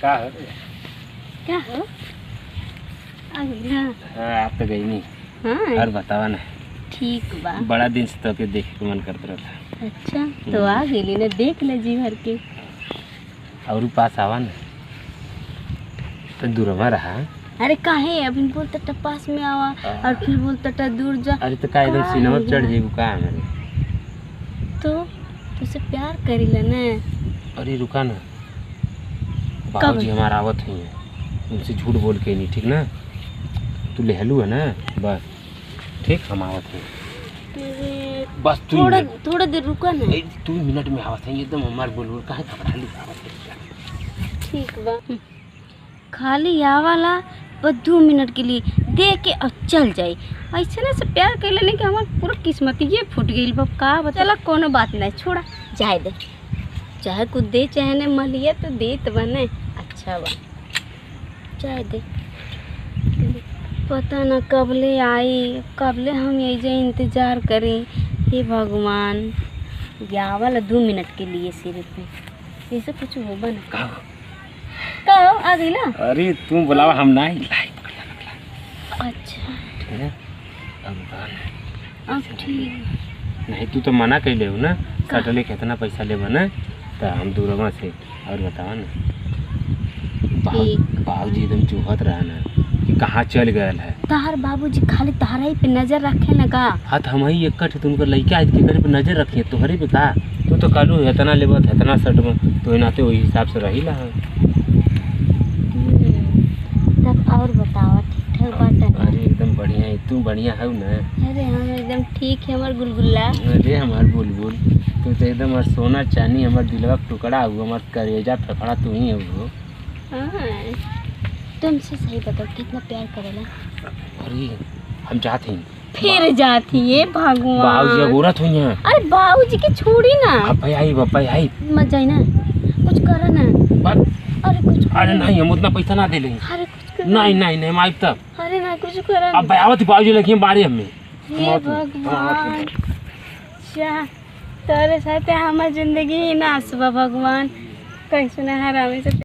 का है? क्या हो? आप तो गई नहीं। हाँ और बतावा ना। ठीक बा। बड़ा दिन से तो के देखे के मन करता रहा। अच्छा तो आ गेली ना, देख ले जी भर के। और पास आवा ना तो दूरमा रहा। अरे काहे अभी बोलता था पास में आवा और फिर बोलता था दूर जा। अरे तो का एकदम सीनमा पे चढ़ जेबू का हमारे? तो तुझसे प्यार करीला ना। अरे रुका ना, बाबूजी हमारा आवत हुई है, उनसे झूठ बोल के नहीं, ठीक ना? तू लेहलू है ना, बस ठीक, हम आवत हैं। बस तू थोड़ा देर रुका ना। 2 मिनट में आवत है, एकदम हमार बोल काहे घबरा ली? ठीक बा। खाली आवाला बस 2 मिनट के लिए दे के और चल जाई। ऐसे ना से प्यार कर लेने के हमार पूरा किस्मत ये फूट गई बाप का बता। चला कोनो बात नहीं, छोड़ा जाए दे, चाहे कुछ दे चाहे न मलिया तो दे तो बने। अच्छा बा जाए दे। पता ना कबले आई, कबले हम यही इंतज़ार करें। हे भगवान, आवाला 2 मिनट के लिए सिर्फ, ऐसे कुछ हो बना का आ गई ना। अरे तू बुलावा हम ना ही। अच्छा ठीक है अब ठीक। नहीं तू तो मना कर ले ना, कटले कितना पैसा ले बना तो हम दूरमा से। और बतावा ना, बाबूजी एकदम चूहत रहा ना कि कहाँ चल गए है। तार बाबूजी खाली तारा ही पे नजर रखे ना का। हाथ हम ही एक तुमको लड़का आज के घर पे नजर रखिए तोहरे पे का। तू तो कालू इतना लेबत इतना शर्ट में तो नाते वही हिसाब से रही ला। तब और बतावा ठीक ठाक बात है? अरे एकदम बढ़िया है, तू बढ़िया है ना? अरे हम एकदम ठीक है हमार गुलगुल्ला। अरे हमार बुलबुल, तू तो एकदम हमार सोना चांदी, हमार दिलवा का टुकड़ा हुआ, हमार करेजा फेफड़ा तू ही है वो। तुमसे सही बताओ कितना प्यार करेला? अरे हम जाते हैं फिर जाती है भगवान। बाबूजी अगोरत हुई हैं। अरे बाबूजी की छोड़ी ना। बापा आई मत जाए ना, कुछ करा ना। अरे कुछ अरे नहीं, हम उतना पैसा ना दे लेंगे। अरे कुछ कर। नहीं हम आइब तब। अरे ना कुछ करा। अब आवत बाबूजी लखी बारे हमें। हे भगवान, क्या तेरे साथ हमारी जिंदगी ही नाश बा भगवान। कैसे ना हरामी से